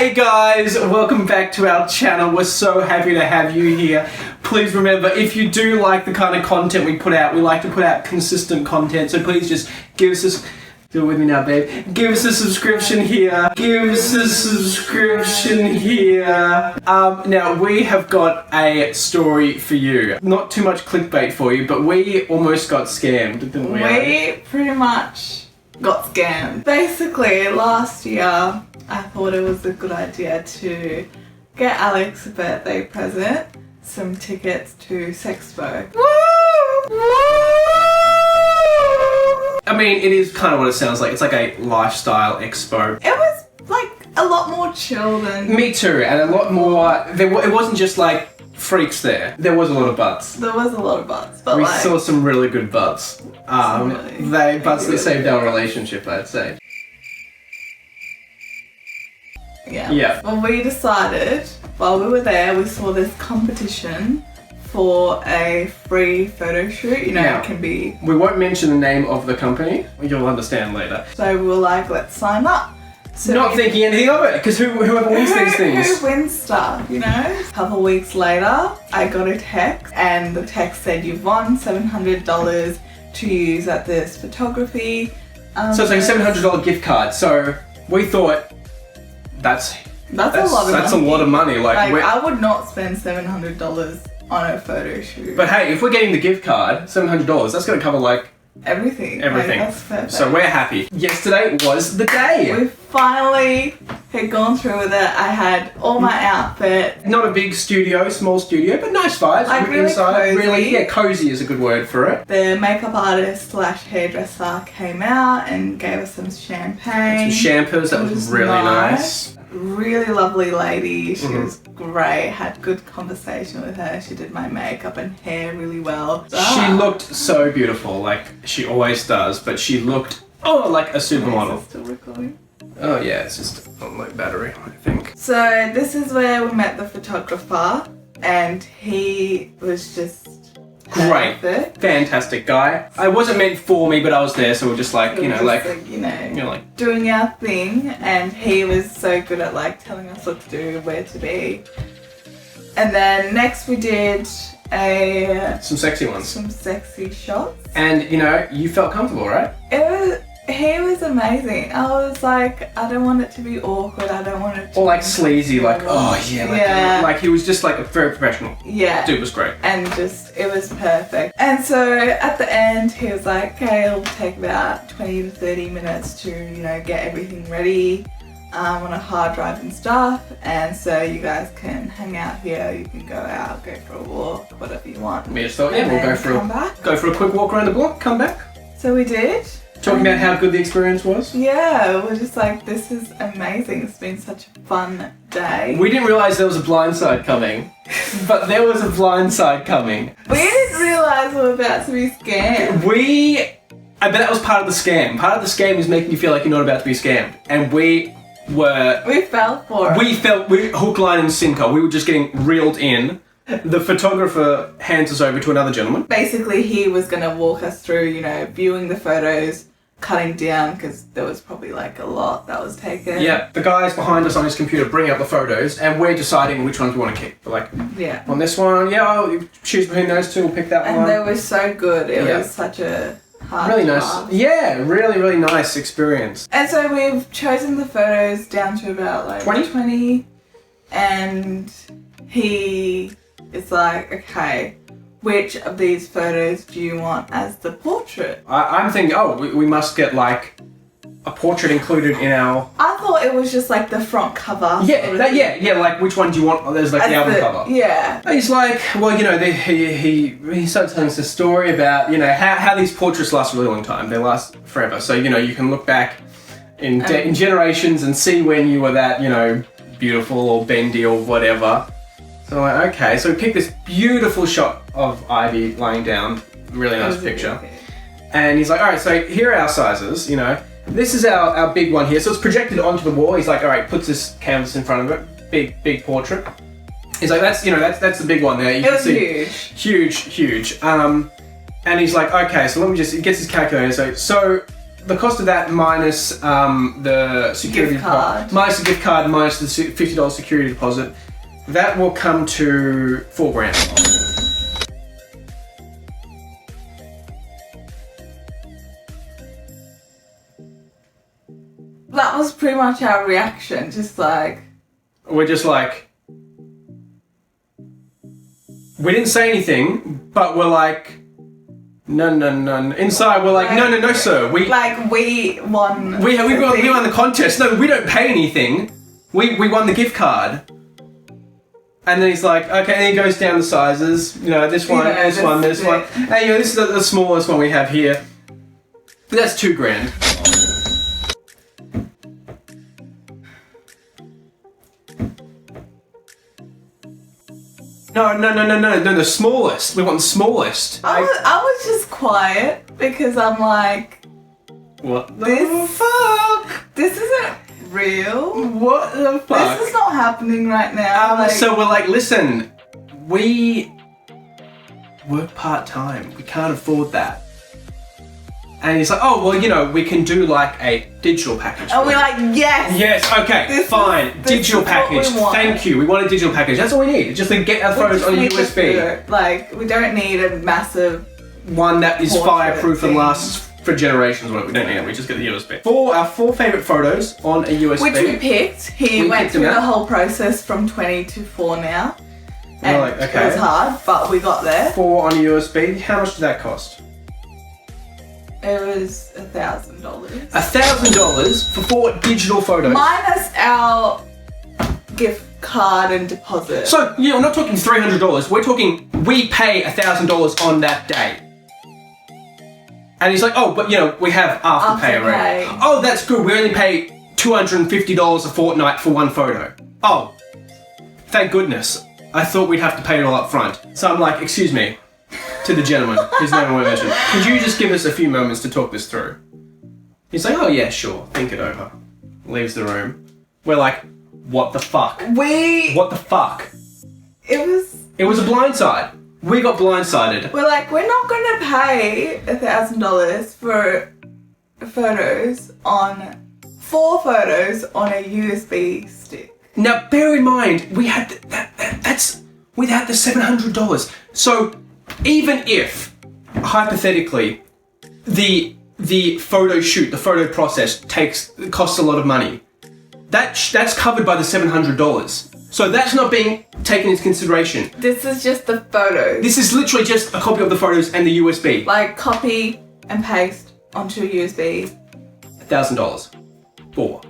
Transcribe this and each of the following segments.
Hey guys, welcome back to our channel. We're so happy to have you here. Please remember, if you do like the kind of content we put out, we like to put out consistent content, so please just give us a... Do it with me now, babe. Give us a subscription here. Give us a subscription here. Now, we have got a story for you. Not too much clickbait for you, but we almost got scammed, didn't we? We pretty much got scammed. Basically, last year, I thought it was a good idea to get Alex a birthday present, some tickets to Sexpo. Woo! I mean, it is kind of what it sounds like. It's like a lifestyle expo. It was like a lot more chill than... Me too, and a lot more... It wasn't just like freaks there. There was a lot of butts. There was a lot of butts, but we like... saw some really good butts. Butts that saved our relationship, I'd say. Yeah. Well, we decided, while we were there, we saw this competition for a free photo shoot. You know, it can be... We won't mention the name of the company. You'll understand later. So we were like, let's sign up. So not thinking anything of it, because whoever wins these things. Who wins stuff, you know? A couple weeks later, I got a text, and the text said, you've won $700 to use at this photography. So it's like a $700 gift card. So we thought, that's a lot of money. That's a lot of money. Like I would not spend $700 on a photo shoot. But hey, if we're getting the gift card, $700, that's going to cover like everything. Like, that's perfect. So we're happy. Yesterday was the day. We finally had gone through with it. I had all my outfit. Not a big studio, small studio, but nice vibes. Like really inside. cozy. Really, yeah, cozy is a good word for it. The makeup artist / hairdresser came out and gave us some champagne. Some shampoos. That was really nice. Really lovely lady. She was great. Had good conversation with her. She did my makeup and hair really well. She looked so beautiful, like she always does, but she looked like a supermodel. Is it still recording? Oh yeah, it's just on my battery, I think. So this is where we met the photographer, and he was just great, fantastic guy. I wasn't meant for me, but I was there, so we're just like, like doing our thing, and he was so good at like telling us what to do, where to be. And then next we did some sexy ones, some sexy shots. And you felt comfortable, right? He was amazing. I was like, I don't want it to be awkward. I don't want it to or like sleazy, like like he was just like a very professional. Yeah, dude was great, and it was perfect. And so at the end, he was like, okay, it'll take about 20 to 30 minutes to get everything ready on a hard drive and stuff. And so you guys can hang out here. You can go out, go for a walk, whatever you want. We just thought, we'll go for a quick walk around the block, come back. So we did. Talking about how good the experience was? Yeah, we're just like, this is amazing. It's been such a fun day. We didn't realise there was a blindside coming, but there was a blindside coming. We didn't realise we were about to be scammed. I bet that was part of the scam. Part of the scam is making you feel like you're not about to be scammed. And we fell for it. We hook, line and sinker. We were just getting reeled in. The photographer hands us over to another gentleman. Basically, he was going to walk us through, viewing the photos, cutting down, because there was probably like a lot that was taken. Yeah, the guys behind us on his computer bring up the photos, and we're deciding which ones we want to keep. We're like, on this one, I'll choose between those two, we'll pick that one. And they were so good. It was such a hard really nice. task. Yeah, really, really nice experience. And so we've chosen the photos down to about like 20, and he is like, okay, which of these photos do you want as the portrait? I'm thinking, we must get like a portrait included in our... I thought it was just like the front cover. Yeah, like which one do you want? There's like the album cover. Yeah. He's like, well, he started telling us a story about, how these portraits last a really long time. They last forever. So, you can look back in generations and see when you were that, beautiful or bendy or whatever. So I'm like, okay, so we picked this beautiful shot of Ivy laying down, really nice picture. And he's like, all right, so here are our sizes, This is our big one here. So it's projected onto the wall. He's like, all right, puts this canvas in front of it, big portrait. He's like, that's the big one there. You can see huge. And he's like, okay, so let me just, he gets his calculator. So the cost of that minus the security Gift card. deposit, minus the gift card, minus the $50 security deposit, that will come to $4,000. That was pretty much our reaction, just like... We're just like... We didn't say anything, but we're like... No. Inside, we're like, no, sir. We won. We won the contest. No, we don't pay anything. We won the gift card. And then he's like, okay, and he goes down the sizes. You know, this one, this one. Hey, you know, this is the smallest one we have here. That's $2,000. No, the smallest. We want the smallest. I was just quiet because I'm like, what the fuck? This isn't real. What the fuck? This is not happening right now. So we're like, listen, we work part-time. We can't afford that. And he's like, oh, well, you know, we can do like a digital package. And we're like, yes. Yes, okay, fine. Digital package. Thank you. We want a digital package. That's all we need. Just to get our photos on a USB. Like, we don't need a massive one that is fireproof and lasts for generations. We don't need it. We just get the USB. For our 4 favorite photos on a USB. Which we picked. He went through the whole process from 20 to 4 now. And like, okay. It was hard, but we got there. 4 on a USB. How much did that cost? It was $1,000. $1,000 for 4 digital photos. Minus our gift card and deposit. So, yeah, we're not talking $300. We're talking we pay $1,000 on that day. And he's like, oh, but you know, we have afterpay already. Oh, that's good. We only pay $250 a fortnight for 1 photo. Oh, thank goodness. I thought we'd have to pay it all up front. So I'm like, excuse me. To the gentleman whose name I won't mention. Could you just give us a few moments to talk this through? He's like, oh yeah, sure. Think it over. Leaves the room. We're like, what the fuck? What the fuck? It was a blindside. We got blindsided. We're like, we're not gonna pay $1,000 for photos on 4 photos on a USB stick. Now bear in mind, we had that's without the $700. So even if, hypothetically, the photo shoot, the photo process costs a lot of money, that's covered by the $700. So that's not being taken into consideration. This is just the photos. This is literally just a copy of the photos and the USB. Like copy and paste onto a USB. $1,000. 4.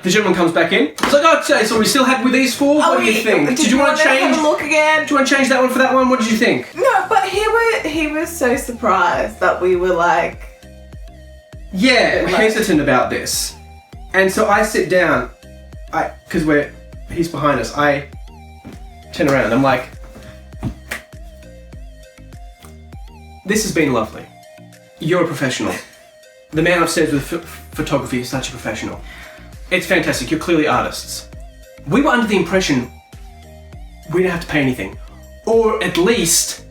The gentleman comes back in. He's like, oh, so we still happy with these 4? What do you think? Did you want to change? Have a look again? Do you want to change that one for that one? What did you think? No, but he was so surprised that we were like... Yeah, hesitant about this. And so I sit down, because he's behind us, I turn around and I'm like, this has been lovely. You're a professional. The man upstairs with photography is such a professional. It's fantastic, you're clearly artists. We were under the impression we don't have to pay anything. Or at least,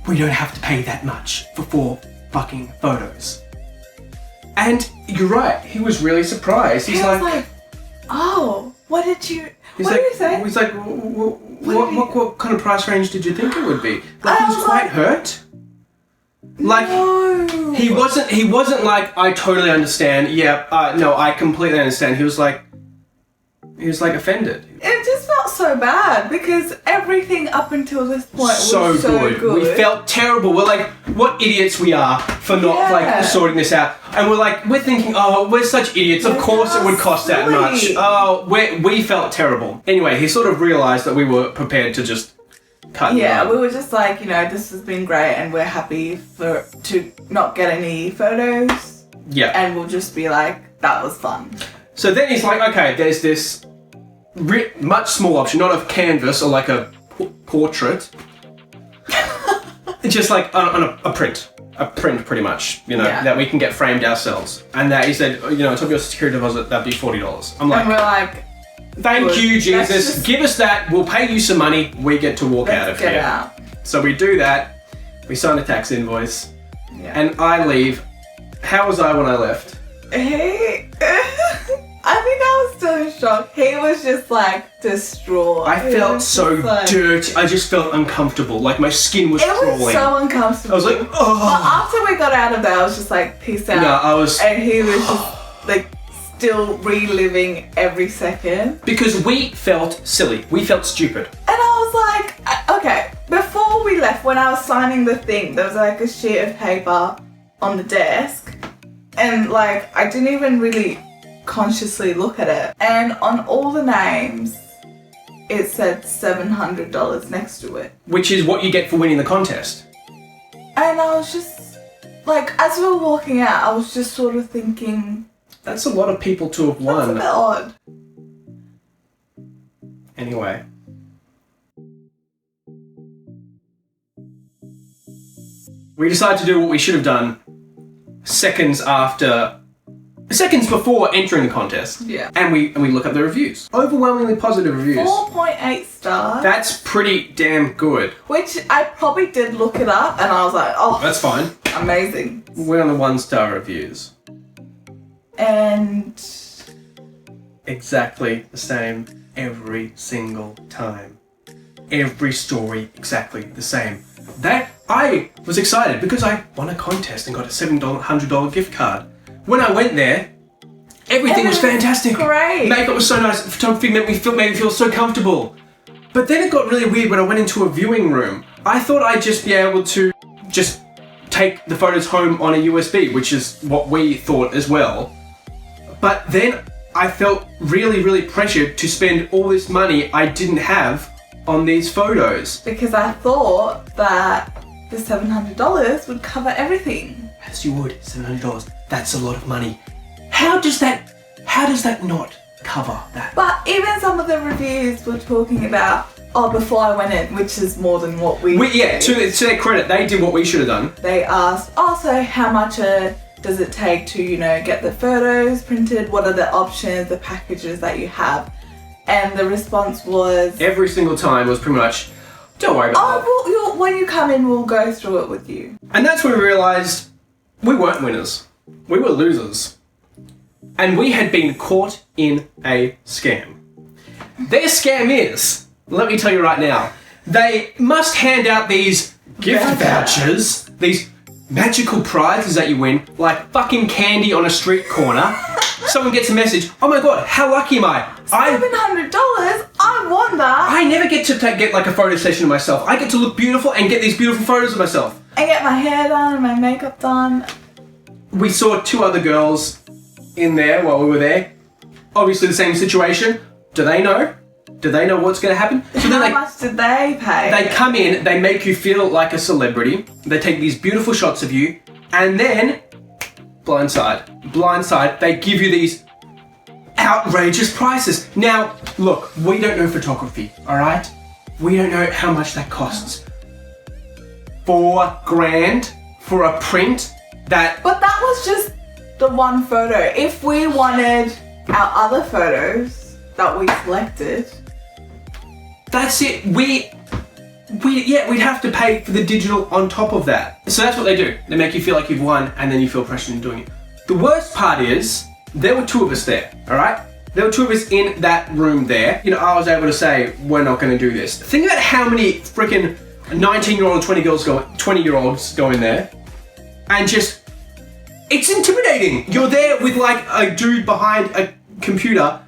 we don't have to pay that much for 4 fucking photos. And you're right, he was really surprised. He's like, oh, what did you say? He's like, what kind of price range did you think it would be? Like, he was quite hurt. Like, no. he wasn't like, I totally understand. Yeah, no, I completely understand. He was like offended. It just felt so bad because everything up until this point was so good. We felt terrible. We're like, what idiots we are for not like sorting this out. And we're thinking, oh, we're such idiots. Of course it would cost that much. Oh, we felt terrible. Anyway, he sort of realized that we were prepared to just cut. Yeah, we were just like, you know, this has been great and we're happy to not get any photos. Yeah. And we'll just be like, that was fun. So then he's like, okay, there's this much smaller option, not a canvas or like a portrait. Just like on a print pretty much, you know, that we can get framed ourselves. And that he said, you know, on top of your security deposit, that'd be $40. I'm like, and we're like, thank you, Jesus. Give us that. We'll pay you some money. We get to walk out of here. Out. So we do that. We sign a tax invoice. Yeah. And I leave. How was I when I left? I think I was still in shock. He was just like distraught. I felt so dirty. I just felt uncomfortable. Like my skin was crawling. It was so uncomfortable. I was like, oh. But after we got out of there, I was just like, peace out. No, I was. And he was just like still reliving every second. Because we felt silly. We felt stupid. And I was like, okay, before we left, when I was signing the thing, there was like a sheet of paper on the desk. And like, I didn't even really consciously look at it, and on all the names it said $700 next to it, which is what you get for winning the contest. And I was just like, as we were walking out, I was just sort of thinking, that's a lot of people to have won. That's a bit odd. Anyway, we decided to do what we should have done seconds before entering the contest. Yeah. And we look up the reviews. Overwhelmingly positive reviews. 4.8 stars. That's pretty damn good. Which I probably did look it up and I was like, oh. That's fine. Amazing. We're on the 1-star reviews. And exactly the same every single time. Every story exactly the same. That I was excited because I won a contest and got a $700 gift card. When I went there, everything was fantastic. Great. Makeup was so nice. Photography made me feel so comfortable. But then it got really weird when I went into a viewing room. I thought I'd just be able to just take the photos home on a USB, which is what we thought as well. But then I felt really, really pressured to spend all this money I didn't have on these photos. Because I thought that the $700 would cover everything. As you would, $700. That's a lot of money. How does that not cover that? But even some of the reviews were talking about, oh, before I went in, which is more than what we did. To their credit, they did what we should have done. They asked, oh, so how much does it take to, get the photos printed? What are the options, the packages that you have? And the response was... every single time was pretty much, don't worry about that. Oh, when you come in, we'll go through it with you. And that's when we realised we weren't winners. We were losers. And we had been caught in a scam. Their scam is, let me tell you right now, they must hand out these gift vouchers, these magical prizes that you win, like fucking candy on a street corner. Someone gets a message, oh my god, how lucky am I? $700? I want that. I never get to get like a photo session of myself. I get to look beautiful and get these beautiful photos of myself. And get my hair done and my makeup done. We saw 2 other girls in there while we were there. Obviously the same situation. Do they know? Do they know what's going to happen? So How much did they pay? They come in, they make you feel like a celebrity. They take these beautiful shots of you, and then blindside, they give you these outrageous prices. Now, look, we don't know photography, all right? We don't know how much that costs. $4,000 for a print that... But that was just the one photo. If we wanted our other photos that we selected... That's it. We'd have to pay for the digital on top of that. So that's what they do. They make you feel like you've won, and then you feel pressured into doing it. The worst part is, there were 2 of us there, all right? There were 2 of us in that room there. I was able to say, we're not going to do this. Think about how many freaking 19-year-old, 20-year-olds go in there, and just, it's intimidating. You're there with like a dude behind a computer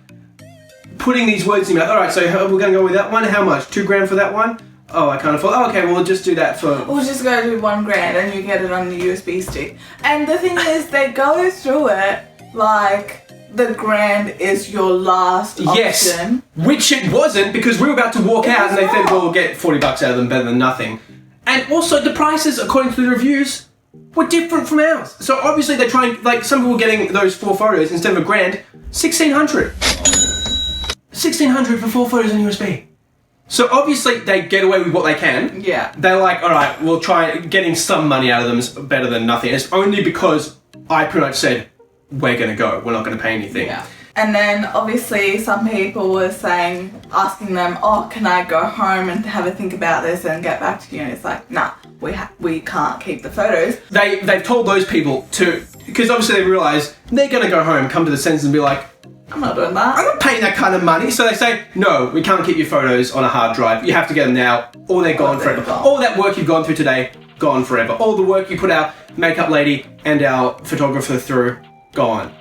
putting these words in your mouth. All right, so we're going to go with that one. How much? $2,000 for that one? Oh, I can't afford. Oh, okay, well, we'll just do that for... We'll just go do $1,000 and you get it on the USB stick. And the thing is, they go through it like the $1,000 is your last option. Yes, which it wasn't, because we were about to walk out and they said, well, we'll get $40 out of them, better than nothing. And also, the prices, according to the reviews, were different from ours. So obviously they're trying, like, some people were getting those 4 photos instead of $1,000, $1,600. $1,600 for 4 photos on USB. So obviously they get away with what they can. Yeah. They're like, all right, we'll try getting some money out of them is better than nothing. It's only because I pretty much said, we're going to go. We're not going to pay anything. Yeah. And then obviously some people were asking them, oh, can I go home and have a think about this and get back to you? And it's like, nah, we can't keep the photos. They've told those people to, because obviously they realise they're going to go home, come to the senses and be like, I'm not doing that. I'm not paying that kind of money. So they say, no, we can't keep your photos on a hard drive. You have to get them now, or they're gone forever. All that work you've gone through today, gone forever. All the work you put our makeup lady and our photographer through, gone.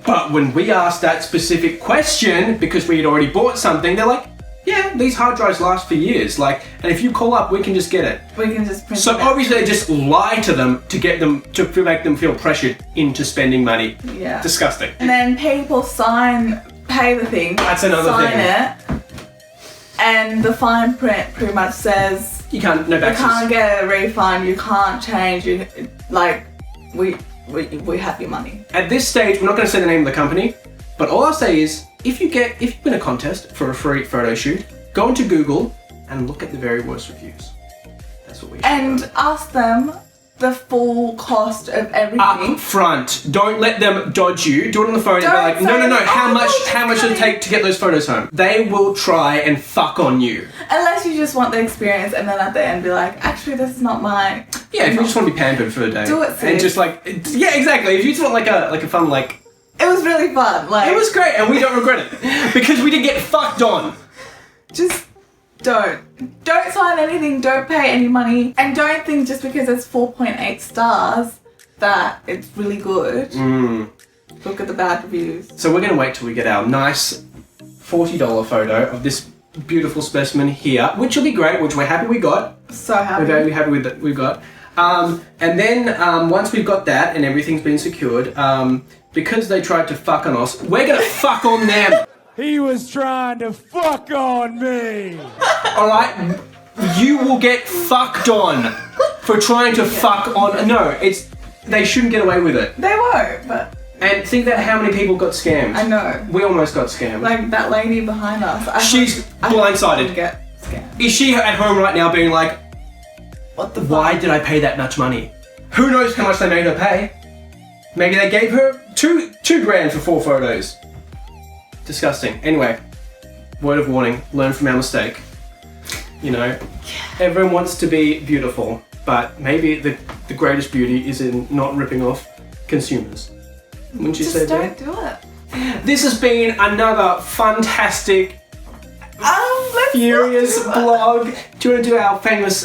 But when we asked that specific question, because we had already bought something, they're like, yeah, these hard drives last for years. Like, and if you call up, we can just get it. We can just print So it out. obviously they just lie to them to get them, to make them feel pressured into spending money. Yeah. Disgusting. And then people pay the thing. That's another sign thing. it. And the fine print pretty much says You can't, no you backwards. can't get a refund, you can't change, we have your money. At this stage, we're not going to say the name of the company, but all I'll say is, if you win a contest for a free photo shoot, go into Google and look at the very worst reviews. That's what we should do. And ask them the full cost of everything. Up front. Don't let them dodge you. Do it on the phone and be Don't like, no, say, how "Oh, much does it take to get those photos home? They will try and fuck on you. Unless you just want the experience and then at the end be like, actually this is not mine. Yeah, if you just want to be pampered for a day. Do it, And sis. just like, yeah, exactly. If you just want like a fun, like, It was really fun. Like, it was great and we don't regret it. Because we didn't get fucked on. just don't sign anything, don't pay any money, and don't think just because it's 4.8 stars that it's really good. Look at the bad reviews. So we're going to wait till we get our nice $40 photo of this beautiful specimen here, which will be great, which we're happy we got. So happy. We're very happy with that we've got. And then once we've got that and everything's been secured, because they tried to fuck on us, we're going to fuck on them. He was trying to fuck on me. Alright? You will get fucked on for trying to fuck on. No, they shouldn't get away with it. They won't, but And think about how many people got scammed. I know. We almost got scammed. Like that lady behind us. She's I hope she blindsided. didn't get scammed. Is she at home right now being like, What the why fuck? did I pay that much money? Who knows how much they made her pay? Maybe they gave her two grand for 4 photos. Disgusting. Anyway, word of warning, learn from our mistake. You know, everyone wants to be beautiful, but maybe the greatest beauty is in not ripping off consumers. Wouldn't you say Just that? don't do it. This has been another fantastic, Let's furious not do it. vlog. Do you want to do our famous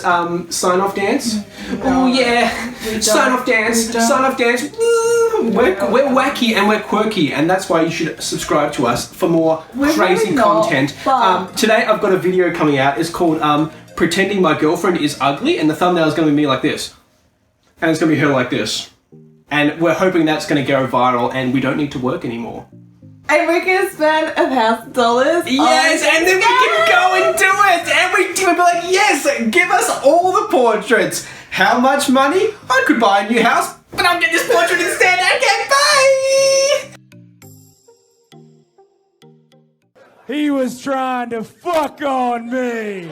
sign-off dance? Oh yeah, we don't. sign-off dance, We don't. sign-off dance. Woo! We're wacky and we're quirky, and that's why you should subscribe to us for more We're crazy really not, content. but- Today I've got a video coming out. It's called "Pretending My Girlfriend Is Ugly," and the thumbnail is going to be me like this, and it's going to be her like this, and we're hoping that's going to go viral, and we don't need to work anymore. And we can spend $1,000. Yes, and then we can go and do it, and we will be like, yes, give us all the portraits. How much money? I could buy a new house, but I'll get this portrait instead. Okay, bye. He was trying to fuck on me.